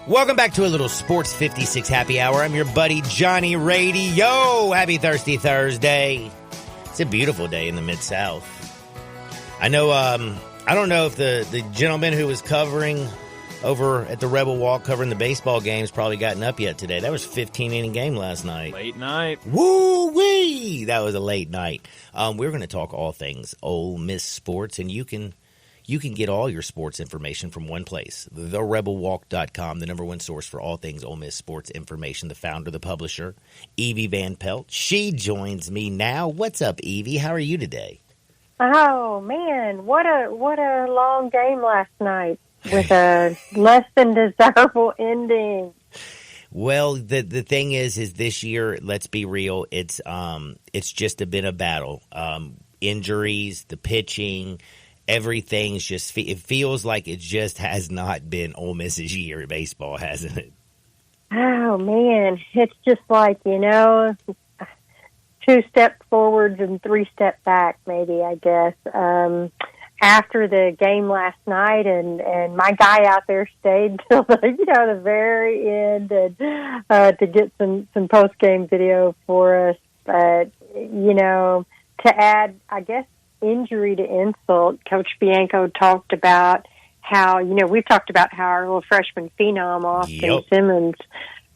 Welcome back to a little Sports 56 Happy Hour. I'm your buddy Johnny Radio. Happy Thirsty Thursday. It's a beautiful day in the Mid-South. I know, I don't know if the gentleman who was covering over at the Rebel Walk, covering the baseball games, probably gotten up yet today. That was a 15-inning game last night. Late night. Woo-wee! That was a late night. We're going to talk all things Ole Miss sports, and you can get all your sports information from one place, therebelwalk.com, the number one source for all things Ole Miss sports information, the founder, the publisher, Evie Van Pelt. She joins me now. What's up, Evie? How are you today? Oh, man, what a long game last night with a less than desirable ending. Well, the thing is this year, let's be real, it's just been a battle. Injuries, the pitching, everything's just, it feels like it just has not been Ole Miss's year in baseball, hasn't it? Oh, man, it's just like, 2 steps forwards and 3 steps back, maybe, I guess. After the game last night, and my guy out there stayed till the very end and to get some post-game video for us. But, to add, I guess, injury to insult, Coach Bianco talked about how, we've talked about how our little freshman phenom, Austin Simmons,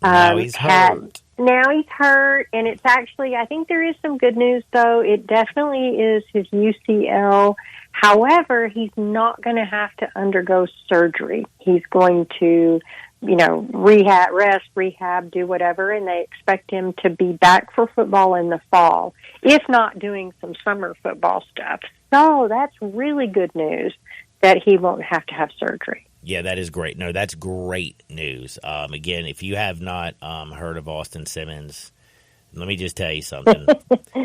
now he's hurt. Now he's hurt, and it's actually, I think there is some good news, though. It definitely is his UCL. However, he's not going to have to undergo surgery. He's going to, rehab, do whatever, and they expect him to be back for football in the fall, if not doing some summer football stuff. So that's really good news that he won't have to have surgery. Yeah, that is great. No, that's great news. Again, if you have not heard of Austin Simmons, let me just tell you something.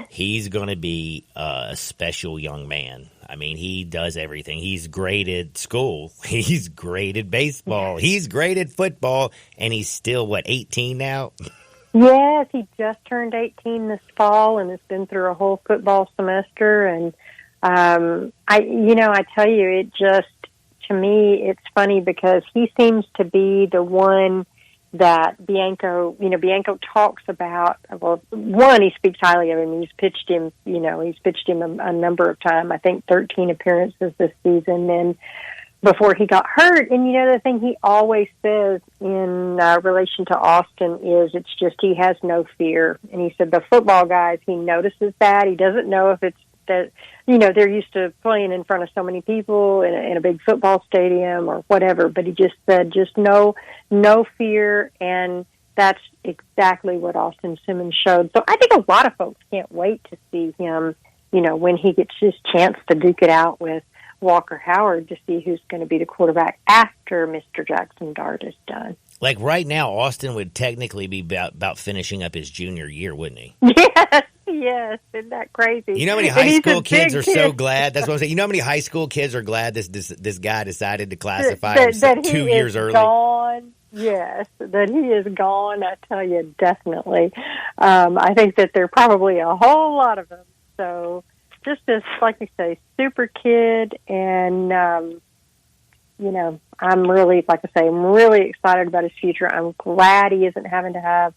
He's going to be a special young man. I mean, he does everything. He's great at school. He's great at baseball. He's great at football. And he's still, 18 now? Yes, he just turned 18 this fall and has been through a whole football semester. And I tell you, it just, to me, it's funny because he seems to be the one that Bianco talks about. Well, one, he speaks highly of him. He's pitched him a number of times, I think 13 appearances this season, and before he got hurt. And, the thing he always says in relation to Austin is it's just he has no fear. And he said the football guys, he notices that. He doesn't know if it's that, they're used to playing in front of so many people in a big football stadium or whatever, but he just said just no fear, and that's exactly what Austin Simmons showed. So I think a lot of folks can't wait to see him, when he gets his chance to duke it out with Walker Howard, to see who's going to be the quarterback after Mr. Jackson Dart is done. Like right now, Austin would technically be about finishing up his junior year, wouldn't he? Yes, isn't that crazy? You know how many high school kids are so glad? That's what I'm saying. You know how many high school kids are glad this guy decided to classify himself 2 years early? Gone. Yes, that he is gone. I tell you, definitely. I think that there are probably a whole lot of them. So just this, like we say, super kid, and I'm really, I'm really excited about his future. I'm glad he isn't having to have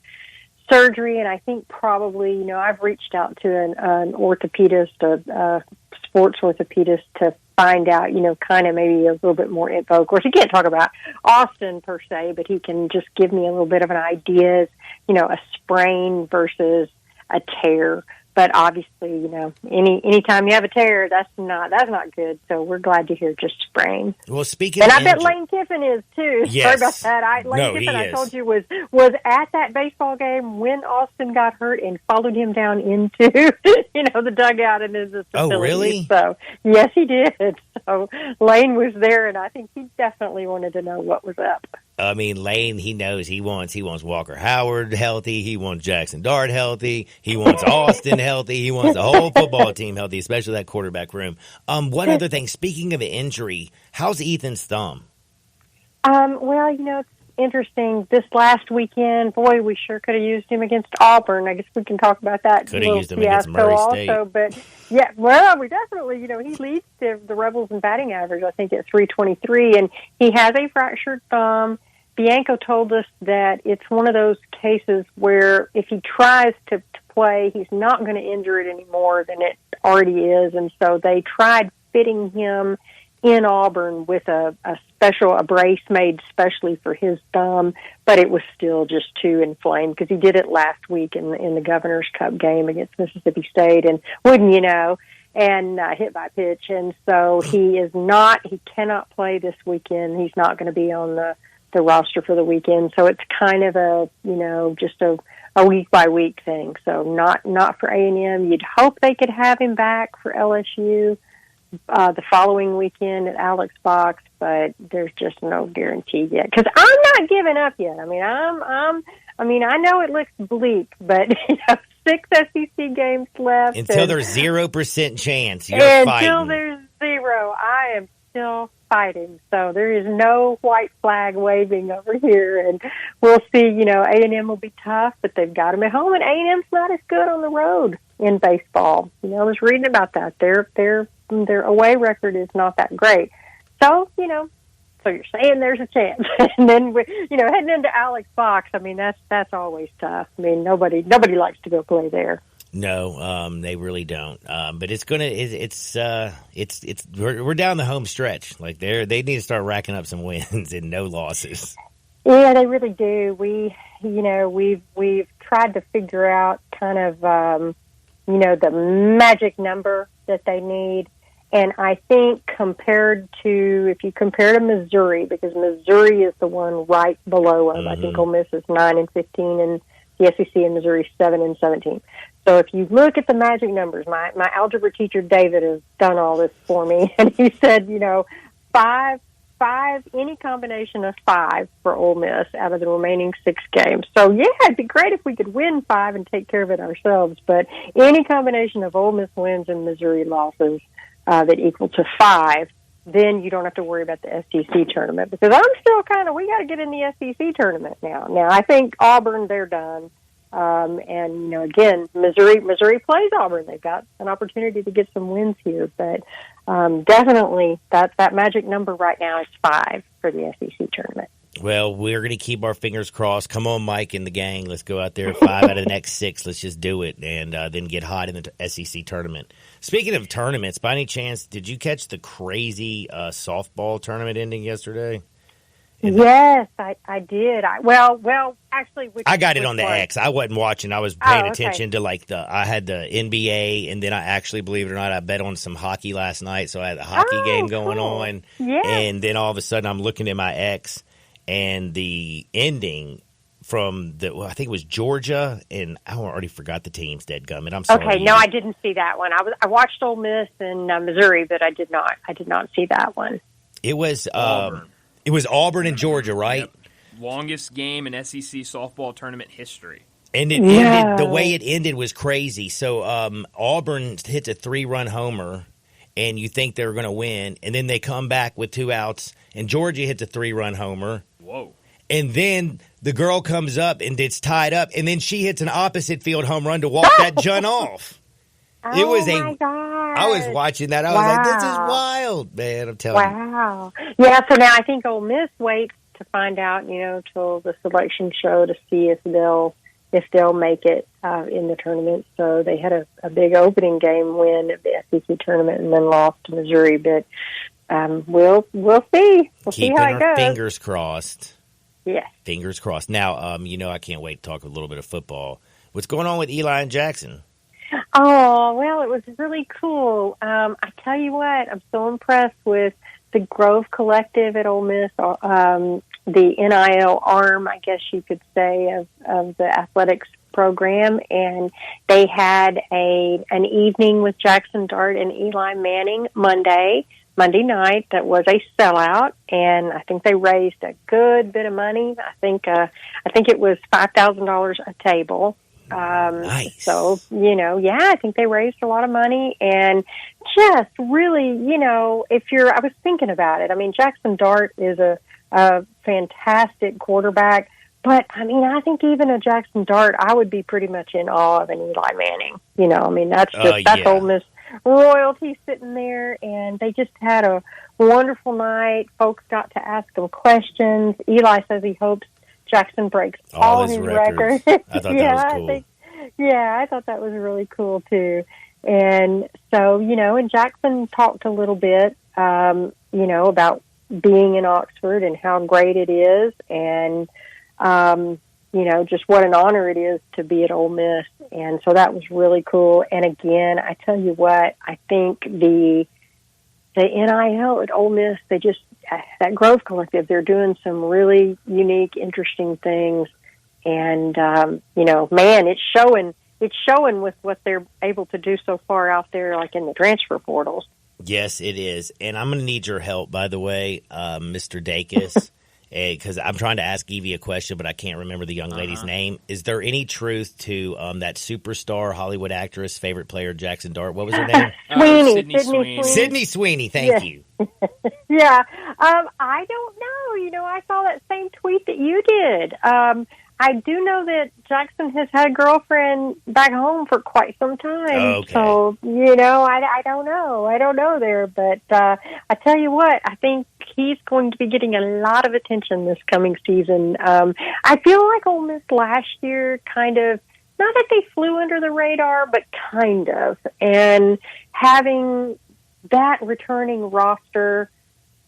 surgery, and I think probably, I've reached out to an orthopedist, a sports orthopedist, to find out, kind of maybe a little bit more info. Of course, he can't talk about Austin per se, but he can just give me a little bit of an idea, a sprain versus a tear. But obviously, anytime you have a tear, that's not good. So we're glad to hear just sprain. Well, speaking and of I bet Lane Kiffin is too. Yes. Sorry about that. Lane Kiffin, I told you, was at that baseball game when Austin got hurt and followed him down into the dugout and into the facility. Oh, really? So yes, he did. So Lane was there, and I think he definitely wanted to know what was up. I mean, Lane, he knows he wants Walker Howard healthy. He wants Jackson Dart healthy. He wants Austin healthy. He wants the whole football team healthy, especially that quarterback room. One other thing, speaking of an injury, how's Ethan's thumb? Well, it's interesting. This last weekend, boy, we sure could have used him against Auburn. I guess we can talk about that. Could have used him against Murray State. Also, but yeah, well, we definitely, he leads the Rebels in batting average, I think, at .323, and he has a fractured thumb. Bianco told us that it's one of those cases where if he tries to play, he's not going to injure it any more than it already is. And so they tried fitting him in Auburn with a brace made specially for his thumb, but it was still just too inflamed because he did it last week in the Governor's Cup game against Mississippi State, and wouldn't you know, and hit by pitch. And so he cannot play this weekend. He's not going to be on the roster for the weekend. So it's kind of just a week by week thing. So not for A&M. You'd hope they could have him back for LSU the following weekend at Alex Box, but there's just no guarantee yet. Because I'm not giving up yet. I mean, I know it looks bleak, but 6 SEC games left until there's 0% chance. You're until fighting. There's 0, I am still fighting. So there is no white flag waving over here, and we'll see. A&M will be tough, but they've got them at home, and A&M's not as good on the road in baseball. I was reading about that. Their away record is not that great. So, so you're saying there's a chance. And then, heading into Alex Box, that's always tough. Nobody likes to go play there. No, they really don't. But we're down the home stretch. Like they need to start racking up some wins and no losses. Yeah, they really do. We've tried to figure out kind of, the magic number that they need. And I think if you compare to Missouri, because Missouri is the one right below them. I think Ole Miss is 9-15, and the SEC and Missouri 7-17. So if you look at the magic numbers, my algebra teacher David has done all this for me, and he said, five, any combination of 5 for Ole Miss out of the remaining 6 games. So yeah, it'd be great if we could win 5 and take care of it ourselves. But any combination of Ole Miss wins and Missouri losses that equal to 5, then you don't have to worry about the SEC tournament, because I'm still we got to get in the SEC tournament now. Now, I think Auburn, they're done. And, again, Missouri plays Auburn. They've got an opportunity to get some wins here, but definitely that magic number right now is 5 for the SEC tournament. Well, we're going to keep our fingers crossed. Come on, Mike and the gang. Let's go out there 5 out of the next 6. Let's just do it and then get hot in the SEC tournament. Speaking of tournaments, by any chance, did you catch the crazy softball tournament ending yesterday? Yes, I did. Actually, I got it on the X. I wasn't watching. I was paying attention to I had the NBA, and then I actually, believe it or not, I bet on some hockey last night. So I had the hockey game going on. Yeah. And then all of a sudden I'm looking at my X, and the ending from I think it was Georgia, and I already forgot the team's dadgummit. I'm sorry. Okay, no, I didn't see that one. I watched Ole Miss and Missouri, but I did not see that one. It was It was Auburn and Georgia, right? Yep. Longest game in SEC softball tournament history. And it ended, the way it ended was crazy. So Auburn hits a 3-run homer, and you think they're going to win, and then they come back with 2 outs, and Georgia hits a 3-run homer. Whoa. And then the girl comes up, and it's tied up, and then she hits an opposite field home run to walk that Jun off. It was my God. I was watching that. I was like, this is wild, man. I'm telling you. Wow. Yeah, so now I think Ole Miss waits to find out, till the selection show to see if they'll make it in the tournament. So they had a big opening game win at the SEC tournament and then lost to Missouri. But we'll see. We'll see how it goes. Keeping our fingers crossed. Yes. Fingers crossed. Now, I can't wait to talk a little bit of football. What's going on with Eli and Jaxson? Oh, well, it was really cool. I tell you what, I'm so impressed with the Grove Collective at Ole Miss, the NIL arm, I guess you could say, of the athletics program. And they had an evening with Jaxson Dart and Eli Manning Monday night that was a sellout, and I think they raised a good bit of money. I think it was $5,000 a table. Nice. So, I think they raised a lot of money, and just really, I was thinking about it. Jaxson Dart is a fantastic quarterback, but I think even a Jaxson Dart, I would be pretty much in awe of an Eli Manning. That's Ole Miss. royalty sitting there, and they just had a wonderful night. Folks got to ask him questions. Eli says he hopes Jaxson breaks all his records. I thought that was cool. I thought that was really cool, too. And so, and Jaxson talked a little bit, about being in Oxford and how great it is, and, just what an honor it is to be at Ole Miss. And so that was really cool. And again, I tell you what, I think the NIL at Ole Miss, that Grove Collective, they're doing some really unique, interesting things. And, man, it's showing with what they're able to do so far out there, like in the transfer portals. Yes, it is. And I'm going to need your help, by the way, Mr. Dacus, because I'm trying to ask Evie a question, but I can't remember the young lady's name. Is there any truth to that superstar Hollywood actress, favorite player, Jaxson Dart? What was her name? Sydney Sweeney. Sydney Sweeney, thank you. Yeah. I don't know. I saw that same tweet that you did. I do know that Jaxson has had a girlfriend back home for quite some time. Okay. So, I don't know. I don't know there. But I tell you what, I think he's going to be getting a lot of attention this coming season. I feel like Ole Miss last year kind of, not that they flew under the radar, but kind of. And having that returning roster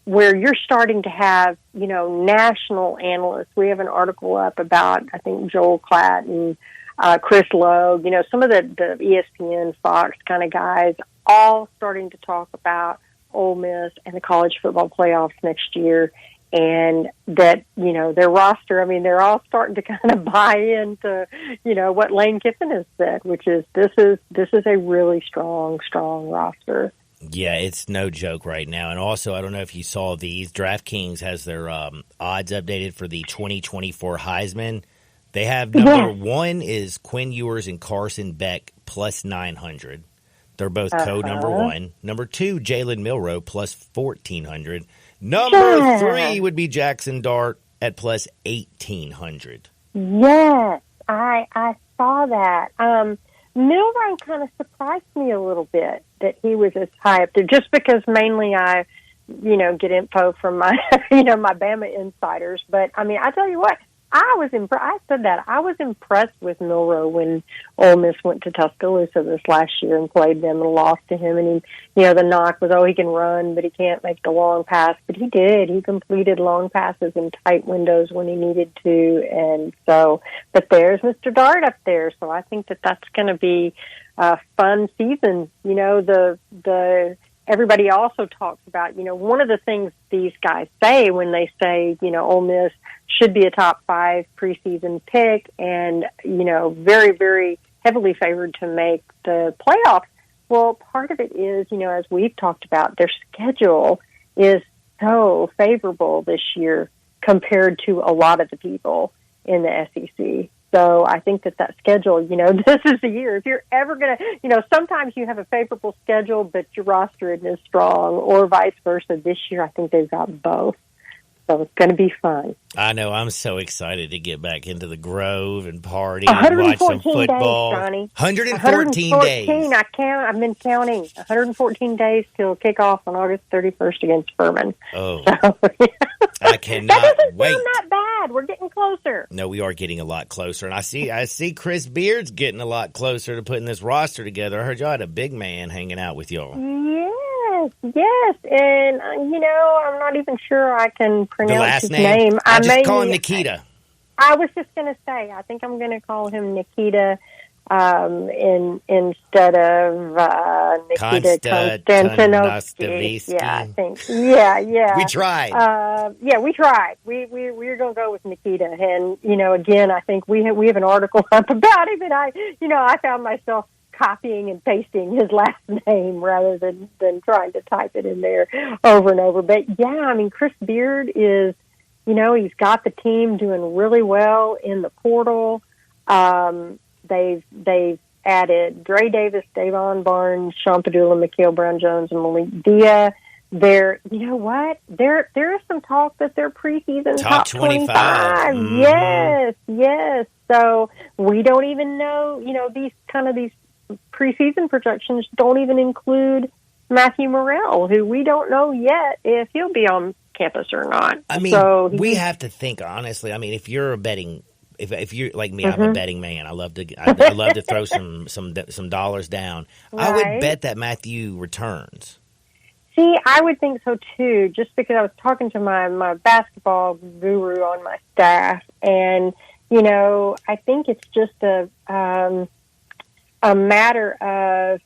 where you're starting to have, national analysts. We have an article up about, I think, Joel Klatt and Chris Logue, some of the ESPN, Fox kind of guys, all starting to talk about Ole Miss and the college football playoffs next year. And that, their roster, they're all starting to kind of buy into, what Lane Kiffin has said, which is this is a really strong roster. Yeah, it's no joke right now. And also, I don't know if you saw these. DraftKings has their odds updated for the 2024 Heisman. They have number one is Quinn Ewers and Carson Beck plus 900. They're both code number one. Number two, Jalen Milroe plus 1,400. Number three would be Jaxson Dart at plus 1,800. Yes, I saw that. Milroe kind of surprised me a little bit that he was as high up there, just because mainly I, get info from my, my Bama insiders. But, I tell you what, I was impressed. I said that. I was impressed with Milroe when Ole Miss went to Tuscaloosa this last year and played them and lost to him. And he, the knock was, he can run, but he can't make the long pass. But he did. He completed long passes in tight windows when he needed to. And so, but there's Mr. Dart up there. So I think that that's going to be a fun season. Everybody also talks about, one of the things these guys say when they say, Ole Miss should be a top 5 preseason pick and, very, very heavily favored to make the playoffs. Well, part of it is, as we've talked about, their schedule is so favorable this year compared to a lot of the people in the SEC. So I think that schedule, this is the year. If you're ever going to, sometimes you have a favorable schedule, but your roster isn't as strong, or vice versa. This year, I think they've got both. So it's going to be fun. I know. I'm so excited to get back into the Grove and party and watch some football. Days, Johnny. 114 days. I've been counting. 114 days till kickoff on August 31st against Furman. Oh. So, I cannot wait. It's not bad. We're getting closer. No, we are getting a lot closer. And I see Chris Beard's getting a lot closer to putting this roster together. I heard y'all had a big man hanging out with y'all. Yes, and I'm not even sure I can pronounce his name. I just call him Nikita. I was just going to say, I think I'm going to call him Nikita instead of Nikita Konstantinovsky. Yeah, I think. Yeah. We tried. We tried. We're going to go with Nikita, and again, I think we have an article up about him, and I found myself copying and pasting his last name rather than trying to type it in there over and over. But yeah, Chris Beard is, he's got the team doing really well in the portal. They've added Dre Davis, Davon Barnes, Sean Padula, Mikael Brown-Jones, and Malik Dia. There is some talk that they're preseason top 25. Mm-hmm. Yes. So we don't even know, these preseason projections don't even include Matthew Morrell, who we don't know yet if he'll be on campus or not. I mean, so we have to think honestly. I mean, if you're a betting, if you're like me, I'm Mm-hmm. a betting man. I love to throw some dollars down. Right. I would bet that Matthew returns. See, I would think so too, just because I was talking to my basketball guru on my staff, and I think it's just a matter of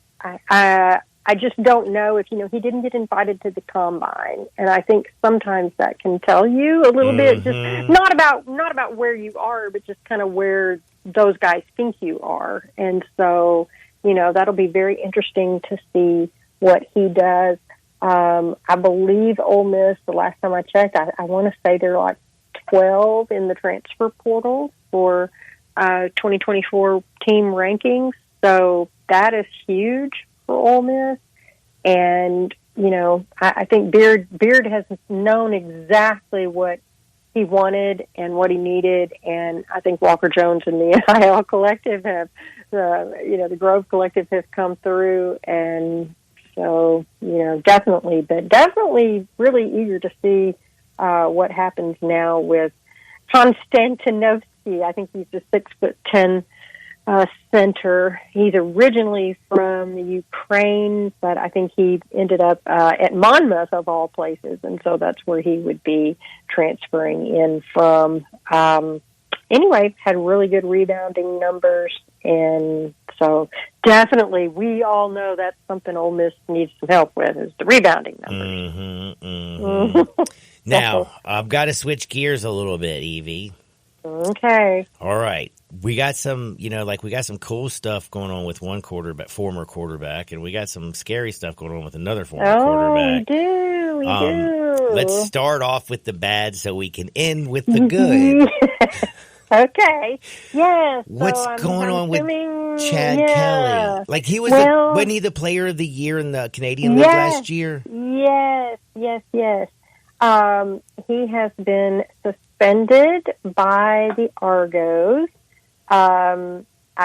I just don't know if he didn't get invited to the combine, and I think sometimes that can tell you a little bit, just not about where you are, but just kind of where those guys think you are, and so that'll be very interesting to see what he does. I believe Ole Miss, the last time I checked, I want to say they're like 12 in the transfer portal for 2024 team rankings. So that is huge for Ole Miss. And, I think Beard has known exactly what he wanted and what he needed. And I think Walker Jones and the NIL collective have, the Grove collective has come through, and so, definitely really eager to see what happens now with Konstantinovsky. I think he's a 6'10" center. He's originally from Ukraine, but I think he ended up at Monmouth of all places, and so that's where he would be transferring in from. Anyway, had really good rebounding numbers, and so definitely we all know that's something Ole Miss needs some help with, is the rebounding numbers. Now, I've got to switch gears a little bit, Evie. Okay. All right. We got some, we got some cool stuff going on with one former quarterback, and we got some scary stuff going on with another former quarterback. We do. Let's start off with the bad so we can end with the good. Okay. Yes. What's going on with Chad Kelly? Like, he was wasn't he the player of the year in the Canadian League last year? Yes. He has been suspended by the Argos. I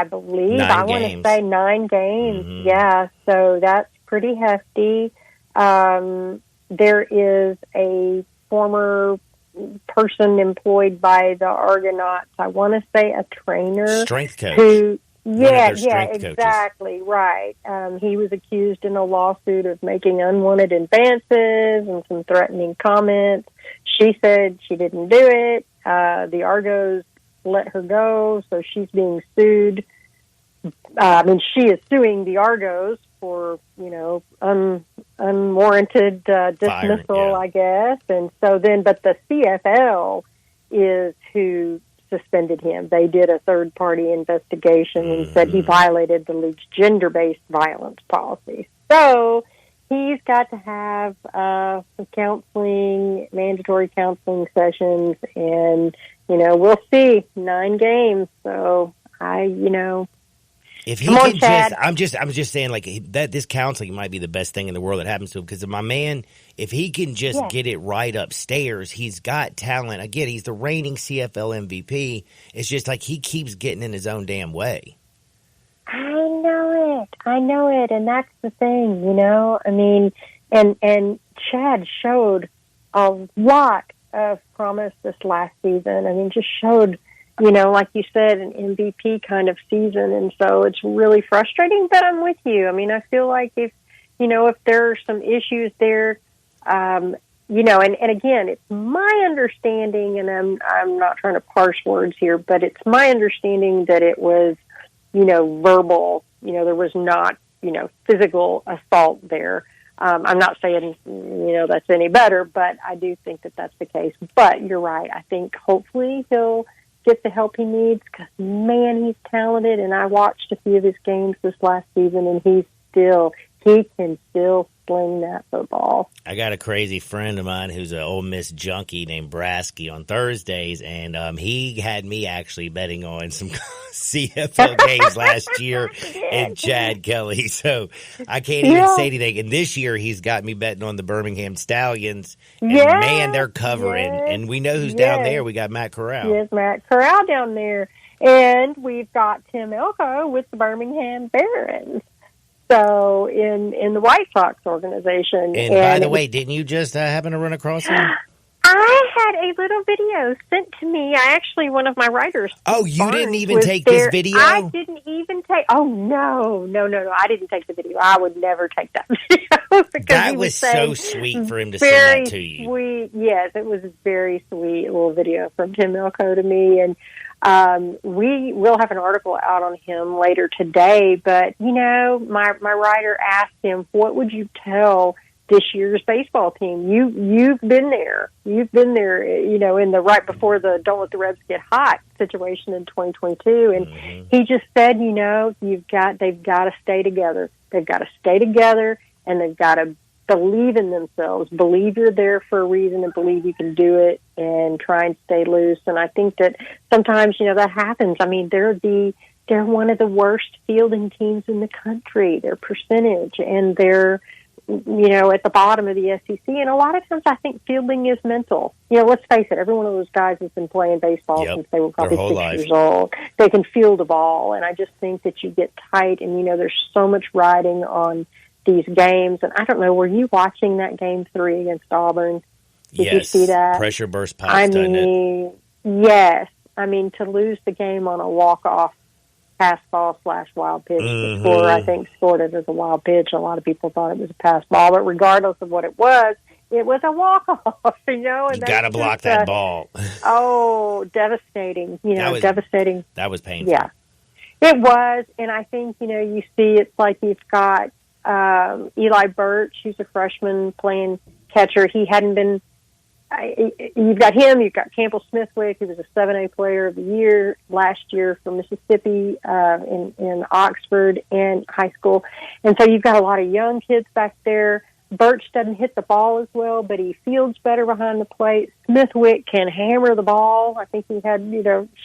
believe, I want to say 9 games. Mm-hmm. Yeah, so that's pretty hefty. There is a former person employed by the Argonauts, I want to say a trainer. Strength coach. Exactly, right. He was accused in a lawsuit of making unwanted advances and some threatening comments. She said she didn't do it. The Argos let her go, so she's being sued. She is suing the Argos for, unwarranted dismissal, I guess. And so then, but the CFL is who suspended him. They did a third-party investigation and said he violated the league's gender-based violence policy. So he's got to have some counseling, mandatory counseling sessions, and, we'll see. 9 games. So if he come on, can Chad. I'm just saying, like, that this counseling might be the best thing in the world that happens to him, because my man, if he can just get it right upstairs, he's got talent. Again, he's the reigning CFL MVP. It's just like he keeps getting in his own damn way. I know it, and that's the thing, and Chad showed a lot of promise this last season. Just showed, like you said, an MVP kind of season, and so it's really frustrating, but I'm with you. I feel like if there are some issues there, and again, it's my understanding, and I'm not trying to parse words here, but it's my understanding that it was, verbal, there was not, physical assault there. I'm not saying, that's any better, but I do think that that's the case. But you're right. I think hopefully he'll get the help he needs, because, man, he's talented, and I watched a few of his games this last season, and he's he can still sling that football. I got a crazy friend of mine who's an Ole Miss junkie named Brasky on Thursdays, and he had me actually betting on some CFL games last year and Chad Kelly. So I can't even say anything. And this year he's got me betting on the Birmingham Stallions. And man, they're covering. And we know who's down there. We got Matt Corral. Yes, Matt Corral down there. And we've got Tim Elko with the Birmingham Barons. So in the White Sox organization. And by the way, didn't you just happen to run across him? I had a little video sent to me. One of my writers. Oh, you didn't even take this video? I didn't even take. Oh no! I didn't take the video. I would never take that video because that was so sweet for him to send that to you. Sweet, yes, it was a very sweet little video from Tim Elko to me, and we will have an article out on him later today. But my writer asked him, "What would you tell this year's baseball team? You've been there. You've been there, in the right before the don't let the Reds get hot situation in 2022." And he just said, they've got to stay together. They've got to stay together, and they've got to believe in themselves. Believe you're there for a reason, and believe you can do it, and try and stay loose. And I think that sometimes, that happens. I mean, they're one of the worst fielding teams in the country. Their percentage, and they're at the bottom of the SEC. And a lot of times I think fielding is mental. Let's face it, every one of those guys has been playing baseball since they were probably 6 years old. They can field a ball. And I just think that you get tight and, there's so much riding on these games. And I don't know, were you watching that game 3 against Auburn? Did you see that? Pressure burst pipes, doesn't it? Yes. I mean, to lose the game on a walk-off pass ball / wild pitch. The scorer, I think, scored it as a wild pitch. A lot of people thought it was a pass ball, but regardless of what it was a walk-off, And you got to block that ball. Oh, devastating. Devastating. That was painful. Yeah, it was. And I think, you see it's like you've got Eli Birch, who's a freshman playing catcher. He hadn't been you've got him, you've got Campbell Smithwick, who was a 7A player of the year last year from Mississippi in Oxford and high school. And so you've got a lot of young kids back there. Birch doesn't hit the ball as well, but he fields better behind the plate. Smithwick can hammer the ball. I think he had,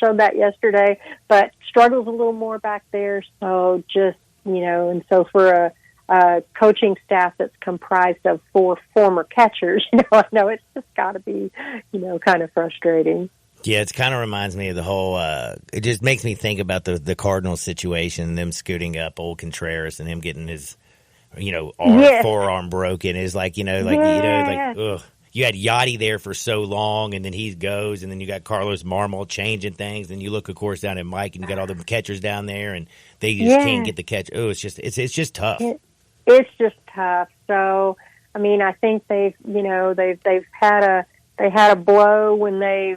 showed that yesterday, but struggles a little more back there. So just, and so for a coaching staff that's comprised of 4 former catchers, I know it's just got to be, kind of frustrating. Yeah, it kind of reminds me of the whole, it just makes me think about the Cardinals situation, them scooting up old Contreras and him getting his, forearm broken. It's like, ugh. You had Yachty there for so long, and then he goes, and then you got Carlos Marmol changing things, and you look, of course, down at Mike, and you got all the catchers down there, and they just can't get the catch. Oh, it's just tough. It's just tough. So, I mean, I think they've had a blow when they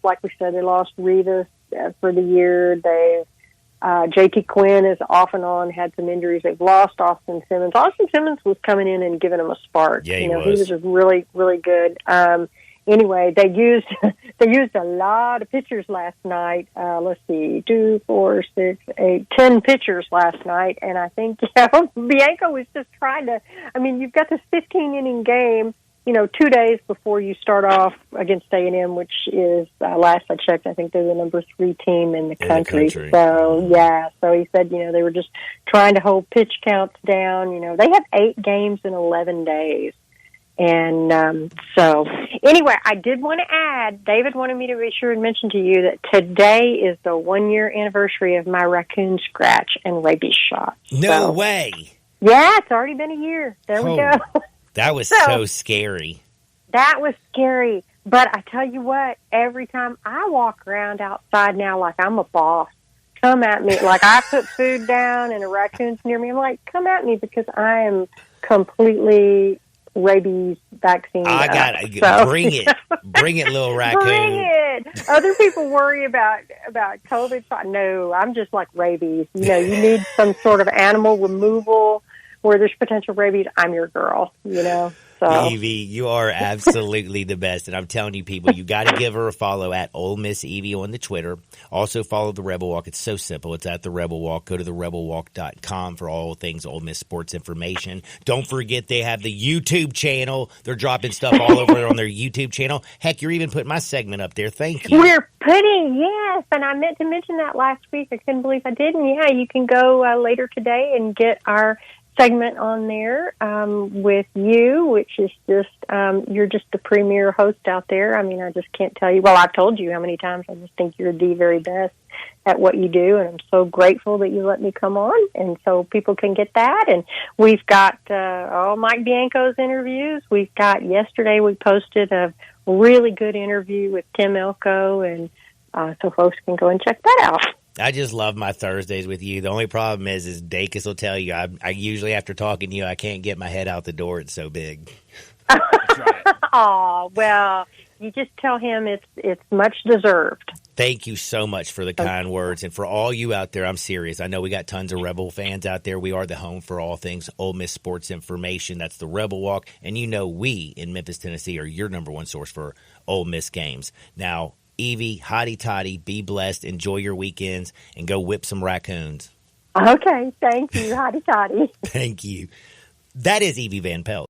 like we said, they lost Rivas for the year. JT Quinn is off and on had some injuries. They've lost Austin Simmons. Austin Simmons was coming in and giving them a spark. Yeah, he was just really, really good. Anyway, they used a lot of pitchers last night. Let's see, 2, 4, 6, 8, 10 pitchers last night, and I think Bianco was just trying to. I mean, you've got this 15-inning game, 2 days before you start off against A&M, which is last I checked, I think they're the number 3 team in the country. So yeah, so he said, they were just trying to hold pitch counts down. They have 8 games in 11 days. And so, anyway, I did want to add, David wanted me to be sure and mention to you that today is the 1-year anniversary of my raccoon scratch and rabies shot. No way. Yeah, it's already been a year. There we go. That was so scary. That was scary. But I tell you what, every time I walk around outside now like I'm a boss, come at me. Like I put food down and a raccoon's near me. I'm like, come at me because I am completely rabies vaccine. I got it. Bring it, little raccoon. Bring it. Other people worry about COVID. No, I'm just like rabies. You need some sort of animal removal where there's potential rabies, I'm your girl, So. Evie, you are absolutely the best. And I'm telling you, people, you got to give her a follow at Ole Miss Evie on the Twitter. Also follow the Rebel Walk. It's so simple. It's at the Rebel Walk. Go to therebelwalk.com for all things Ole Miss sports information. Don't forget they have the YouTube channel. They're dropping stuff all over on their YouTube channel. Heck, you're even putting my segment up there. Thank you. We're putting, yes, and I meant to mention that last week. I couldn't believe I didn't. Yeah, you can go later today and get our segment on there with you, which is just you're just the premier host out there. I mean, I just can't tell you. Well, I've told you how many times. I just think you're the very best at what you do, and I'm so grateful that you let me come on, and so people can get that. And we've got Mike Bianco's interviews. We've got yesterday we posted a really good interview with Tim Elko, and so folks can go and check that out. I just love my Thursdays with you. The only problem is Dacus will tell you, I usually, after talking to you, I can't get my head out the door. It's so big. Oh, well, you just tell him it's much deserved. Thank you so much for the kind words. And for all you out there, I'm serious. I know we got tons of Rebel fans out there. We are the home for all things Ole Miss sports information. That's the Rebel Walk. And we in Memphis, Tennessee, are your number one source for Ole Miss games. Now, Evie, Hotty Toddy, be blessed, enjoy your weekends, and go whip some raccoons. Okay, thank you, Hotty Toddy. Thank you. That is Evie Van Pelt.